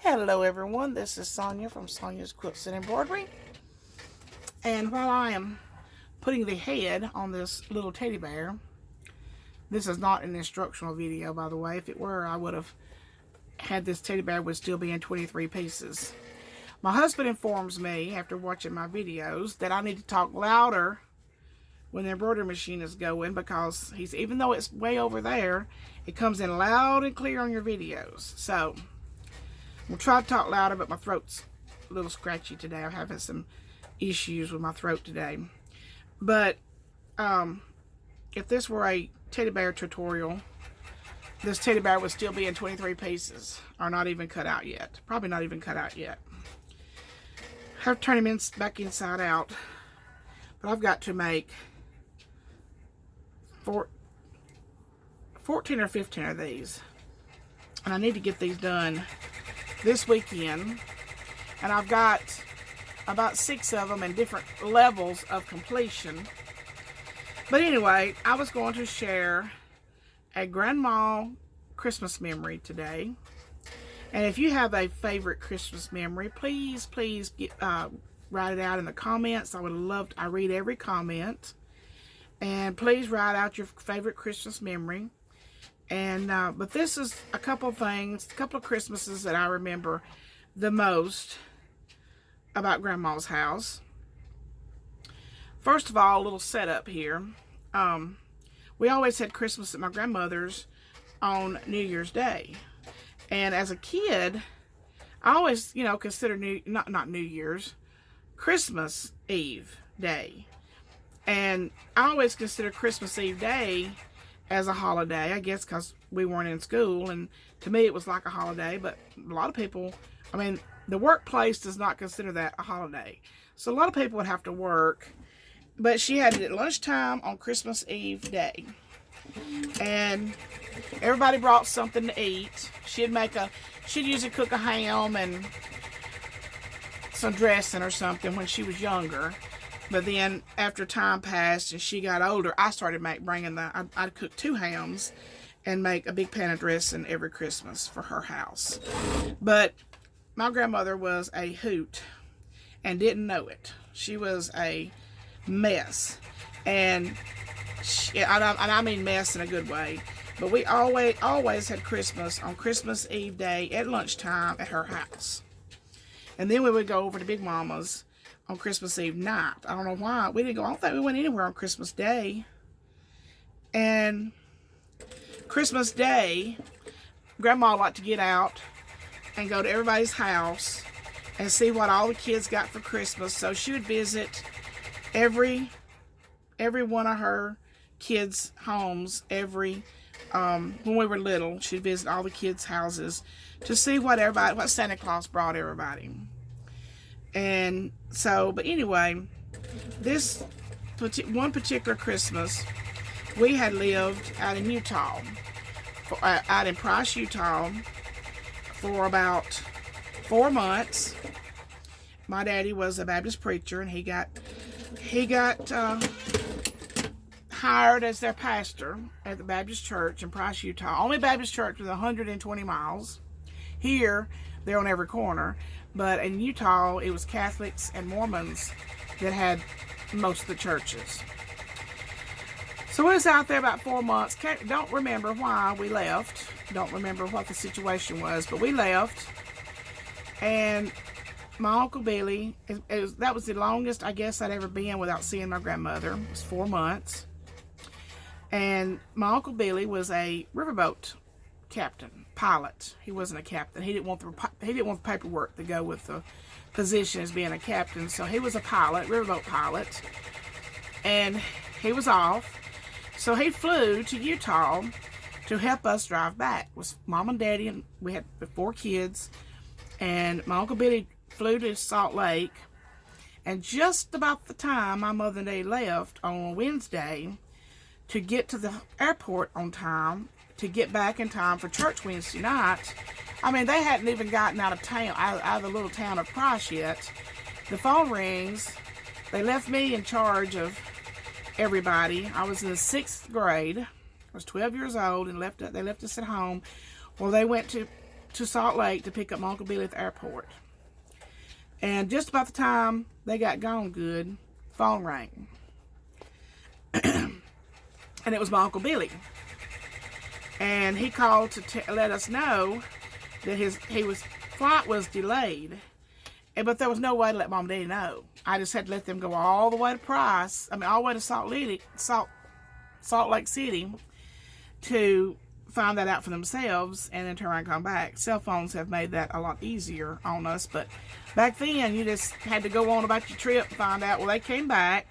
Hello everyone, this is Sonya from Sonya's Quilts and Embroidery. And while I am putting the head on this little teddy bear, this is not an instructional video, by the way. If it were, I would have had this teddy bear would still be in 23 pieces. My husband informs me after watching my videos that I need to talk louder when the embroidery machine is going, because even though it's way over there, it comes in loud and clear on your videos. So we'll try to talk louder, but my throat's a little scratchy today. I'm having some issues with my throat today. But if this were a teddy bear tutorial, this teddy bear would still be in 23 pieces, or not even cut out yet. Probably not even cut out yet. I have to turn him back inside out, but I've got to make 14 or 15 of these, and I need to get these done this weekend. And I've got about 6 of them in different levels of completion. But anyway, I was going to share a grandma Christmas memory today. And if you have a favorite Christmas memory, please write it out in the comments. I would love to, I read every comment. And please write out your favorite Christmas memory. And but this is a couple of things, a couple of Christmases that I remember the most about Grandma's house. First of all, a little setup here. We always had Christmas at my grandmother's on New Year's Day. And as a kid, I always, consider not New Year's, Christmas Eve Day. And I always consider Christmas Eve Day as a holiday, I guess because we weren't in school, and to me it was like a holiday. But a lot of people, the workplace does not consider that a holiday. So a lot of people would have to work. But she had it at lunchtime on Christmas Eve Day. And everybody brought something to eat. She'd usually cook a ham and some dressing or something when she was younger. But then after time passed and she got older, I started I'd cook 2 hams and make a big pan of dressing every Christmas for her house. But my grandmother was a hoot and didn't know it. She was a mess. And I mean mess in a good way. But we always had Christmas on Christmas Eve Day at lunchtime at her house. And then we would go over to Big Mama's on Christmas Eve night. I don't know why. I don't think we went anywhere on Christmas Day. And Christmas Day, Grandma liked to get out and go to everybody's house and see what all the kids got for Christmas. So she would visit every one of her kids' homes when we were little. She'd visit all the kids' houses to see what Santa Claus brought everybody. And so, but anyway, this one particular Christmas, we had lived out in Utah, out in Price, Utah, for about 4 months. My daddy was a Baptist preacher, and he got hired as their pastor at the Baptist church in Price, Utah. Only Baptist church with 120 miles. Here, they're on every corner. But in Utah, it was Catholics and Mormons that had most of the churches. So we was out there about 4 months. Don't remember why we left. Don't remember what the situation was, but we left. And my Uncle Billy, that was the longest, I guess, I'd ever been without seeing my grandmother. It was 4 months. And my Uncle Billy was a riverboat captain, pilot. He wasn't a captain. He didn't want the paperwork to go with the position as being a captain. So he was a pilot, riverboat pilot. And he was off. So he flew to Utah to help us drive back. It was Mom and Daddy, and we had 4 kids. And my Uncle Billy flew to Salt Lake. And just about the time my mother and Daddy left on Wednesday to get to the airport on time, to get back in time for church Wednesday night, they hadn't even gotten out of town, out of the little town of Price yet. The phone rings. They left me in charge of everybody. I was in the 6th grade. I was 12 years old, and they left us at home. Well, they went to to Salt Lake to pick up my Uncle Billy at the airport. And just about the time they got gone good, phone rang. And it was my Uncle Billy. And he called to let us know that his flight was delayed. But there was no way to let Mom and Daddy know. I just had to let them go all the way to all the way to Salt Lake City to find that out for themselves and then turn around and come back. Cell phones have made that a lot easier on us, but back then you just had to go on about your trip and find out. Well, they came back.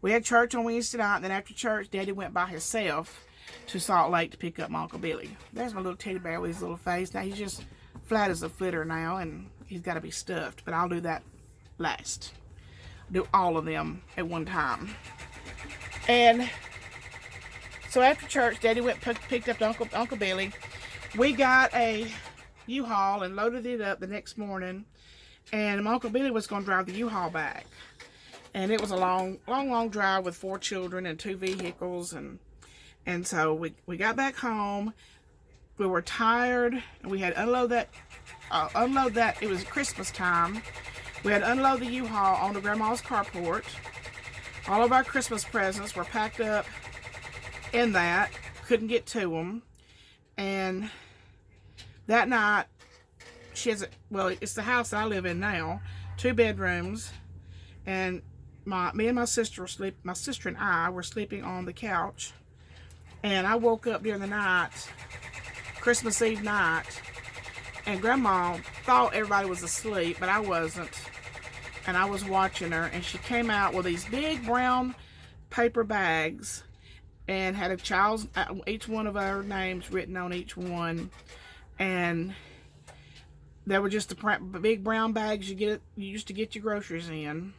We had church on Wednesday night, and then after church, Daddy went by himself to Salt Lake to pick up my Uncle Billy. There's my little teddy bear with his little face. Now he's just flat as a flitter now, and he's got to be stuffed, but I'll do that last. Do all of them at one time. And so after church, Daddy went picked up Uncle Billy. We got a U-Haul and loaded it up the next morning. And my Uncle Billy was going to drive the U-Haul back. And it was a long drive with 4 children and 2 vehicles. And so we got back home. We were tired. And we had to unload that. It was Christmas time. We had to unload the U-Haul onto Grandma's carport. All of our Christmas presents were packed up in that. Couldn't get to them. And that night, it's the house I live in now. 2 bedrooms. And me and my sister and I were sleeping on the couch. And I woke up during the night, Christmas Eve night, and Grandma thought everybody was asleep, but I wasn't. And I was watching her, and she came out with these big brown paper bags and had each one of our names written on each one. And they were just the big brown bags you used to get your groceries in.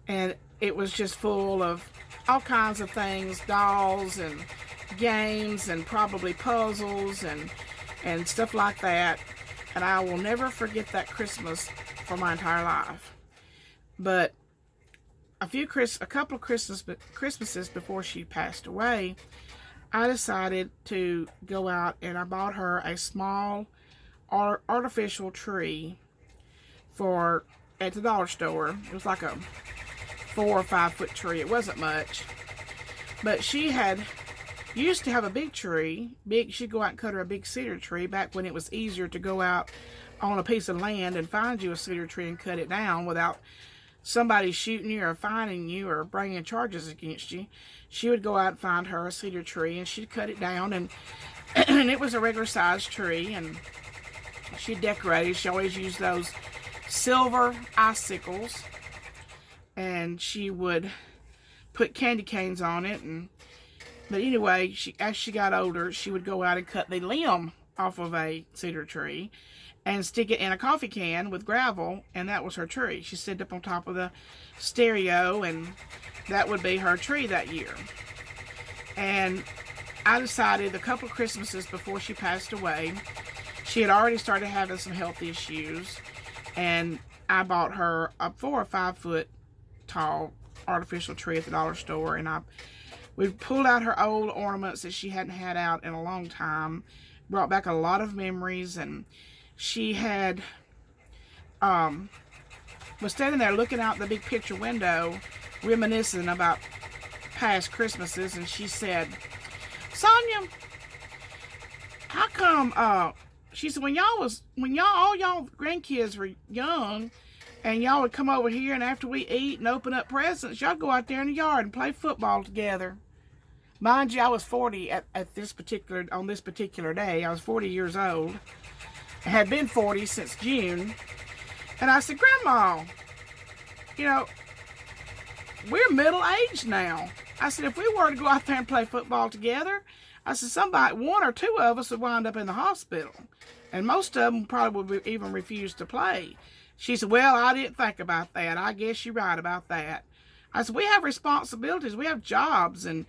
And it was just full of all kinds of things, dolls and games and probably puzzles and stuff like that. And I will never forget that Christmas for my entire life. But a couple of Christmases before she passed away, I decided to go out and I bought her a small artificial tree at the dollar store. It was like a 4 or 5 foot tree. It wasn't much, but she used to have a big tree. She'd go out and cut her a big cedar tree back when it was easier to go out on a piece of land and find you a cedar tree and cut it down without somebody shooting you or finding you or bringing charges against you. She would go out and find her a cedar tree and she'd cut it down, and it was a regular sized tree, and she decorated. She always used those silver icicles, and she would put candy canes on it. But anyway, as she got older, she would go out and cut the limb off of a cedar tree and stick it in a coffee can with gravel, and that was her tree. She set up on top of the stereo, and that would be her tree that year. And I decided a couple of Christmases before she passed away, she had already started having some health issues, and I bought her a 4 or 5 foot tall artificial tree at the dollar store, and we pulled out her old ornaments that she hadn't had out in a long time, brought back a lot of memories. And she was standing there looking out the big picture window, reminiscing about past Christmases, and she said, "Sonya, how come, she said, when all y'all grandkids were young, and y'all would come over here, and after we eat and open up presents, y'all go out there in the yard and play football together." Mind you, I was 40 on this particular day. I was 40 years old. I had been 40 since June. And I said, "Grandma, we're middle-aged now." I said, "If we were to go out there and play football together," I said, one or two of us would wind up in the hospital. And most of them probably would even refuse to play. She said, "Well, I didn't think about that. I guess you're right about that." I said, "We have responsibilities. We have jobs and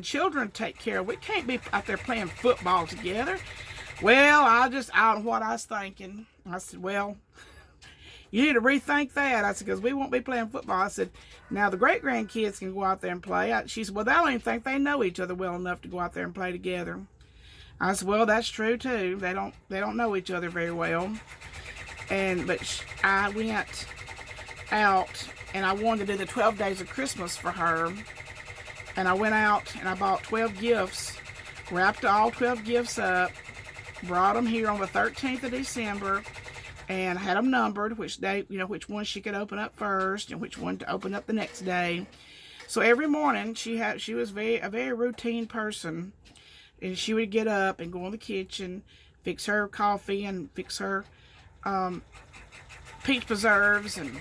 children to take care of. We can't be out there playing football together." Well, I don't know what I was thinking. I said, "Well, you need to rethink that." I said, "Because we won't be playing football." I said, "Now the great-grandkids can go out there and play." She said, "Well, I don't even think they know each other well enough to go out there and play together." I said, well, that's true too. They don't know each other very well. But I went out and I wanted to do the 12 days of Christmas for her. And I went out and I bought 12 gifts, wrapped all 12 gifts up, brought them here on the 13th of December, and had them numbered, which day, which one she could open up first and which one to open up the next day. So every morning she was a very routine person, and she would get up and go in the kitchen, fix her coffee and fix her peach preserves, and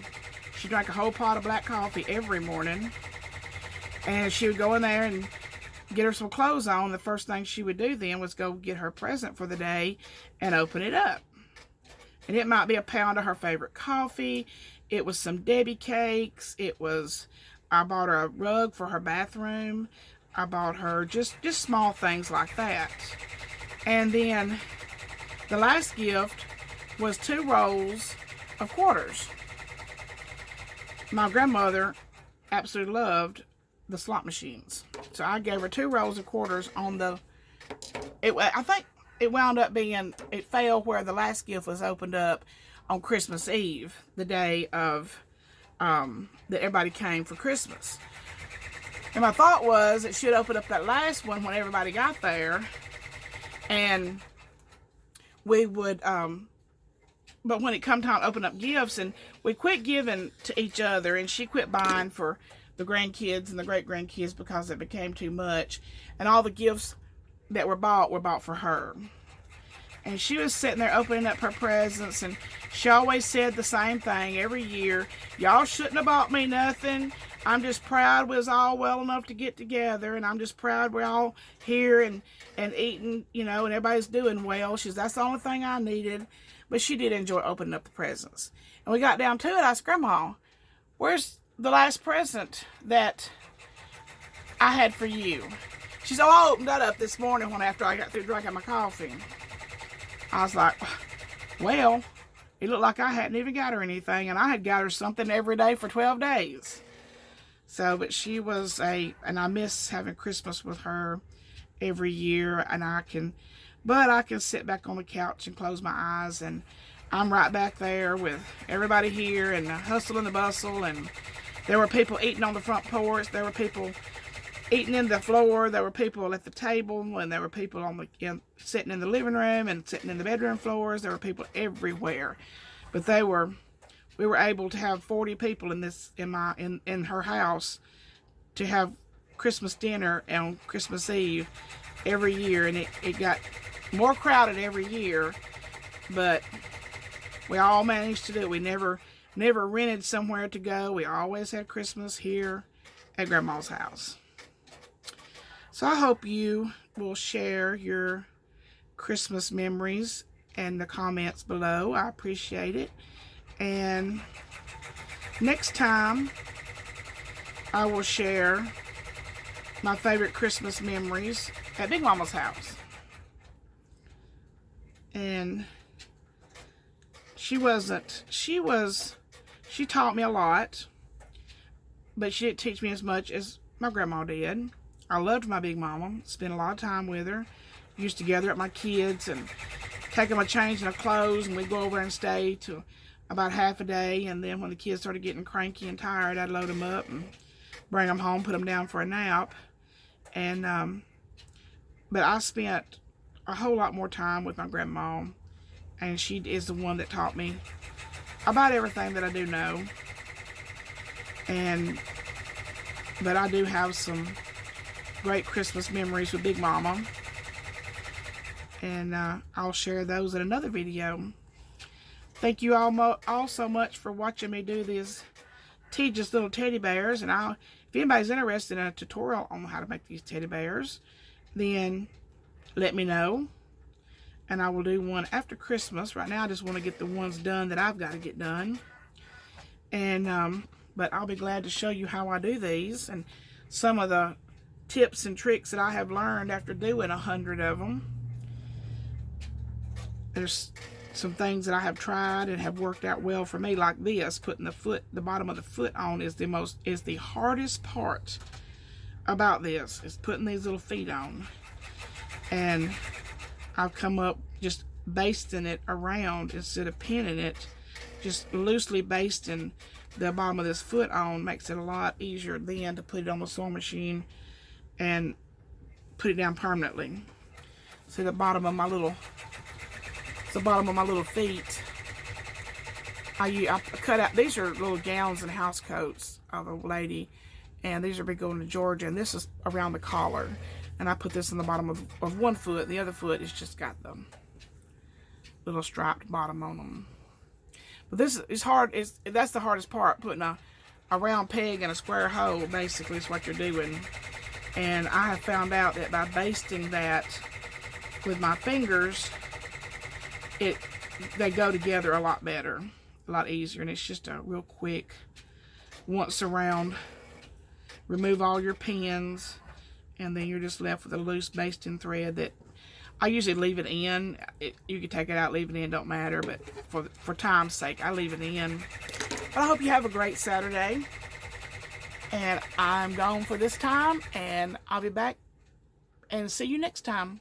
she drank a whole pot of black coffee every morning. And she would go in there and get her some clothes on. The first thing she would do then was go get her present for the day and open it up. And it might be a pound of her favorite coffee. It was some Debbie cakes. I bought her a rug for her bathroom. I bought her just small things like that. And then the last gift was 2 rolls of quarters. My grandmother absolutely loved the slot machines. So I gave her 2 rolls of quarters on I think it wound up being, it fell where the last gift was opened up on Christmas Eve, the day of, that everybody came for Christmas. And my thought was it should open up that last one when everybody got there, and we would, but when it come time to open up gifts, and we quit giving to each other, and she quit buying for the grandkids and the great-grandkids because it became too much, and all the gifts that were bought for her. And she was sitting there opening up her presents, and she always said the same thing every year: y'all shouldn't have bought me nothing. I'm just proud we was all well enough to get together, and I'm just proud we're all here and eating, and everybody's doing well. That's the only thing I needed. But she did enjoy opening up the presents. And we got down to it. I said, Grandma, where's the last present that I had for you? She said, I opened that up this morning after I got through drinking my coffee. I was like, well, it looked like I hadn't even got her anything, and I had got her something every day for 12 days. So, but she was and I miss having Christmas with her every year, and I can sit back on the couch and close my eyes, and I'm right back there with everybody here, and the hustle and the bustle, and there were people eating on the front porch, there were people eating in the floor, there were people at the table, and there were people sitting in the living room and sitting in the bedroom floors. There were people everywhere. But we were able to have 40 people in her house to have Christmas dinner on Christmas Eve every year, and it got more crowded every year, but we all managed to do it. We never rented somewhere to go. We always had Christmas here at Grandma's house. So I hope you will share your Christmas memories in the comments below. I appreciate it. And next time I will share my favorite Christmas memories at Big Mama's house. And she taught me a lot, but she didn't teach me as much as my grandma did. I loved my Big Mama, spent a lot of time with her, used to gather up my kids and take them a change in their clothes, and we'd go over and stay to about half a day, and then when the kids started getting cranky and tired, I'd load them up and bring them home, put them down for a nap. And but I spent a whole lot more time with my grandma, and she is the one that taught me about everything that I do know. But I do have some great Christmas memories with Big Mama, and I'll share those in another video. Thank you all so much for watching me do these Tejas little teddy bears. And if anybody's interested in a tutorial on how to make these teddy bears, then let me know, and I will do one after Christmas. Right now I just want to get the ones done that I've got to get done, and but I'll be glad to show you how I do these and some of the tips and tricks that I have learned after doing 100 of them. There's some things that I have tried and have worked out well for me, like this. Putting the bottom of the foot on is the hardest part about this, is putting these little feet on. And I've come up just basting it around instead of pinning it. Just loosely basting the bottom of this foot on makes it a lot easier then to put it on the sewing machine and put it down permanently. See the bottom of my little, feet. I cut out, these are little gowns and house coats of a lady, and these are been going to Georgia, and this is around the collar. And I put this in the bottom of one foot. The other foot is just got the little striped bottom on them. But this is hard. That's the hardest part, putting a round peg in a square hole, basically, is what you're doing. And I have found out that by basting that with my fingers, they go together a lot better, a lot easier, and it's just a real quick once around. Remove all your pins, and then you're just left with a loose basting thread that I usually leave it in. You can take it out, leave it in, don't matter, but for time's sake, I leave it in. But I hope you have a great Saturday, and I'm gone for this time, and I'll be back and see you next time.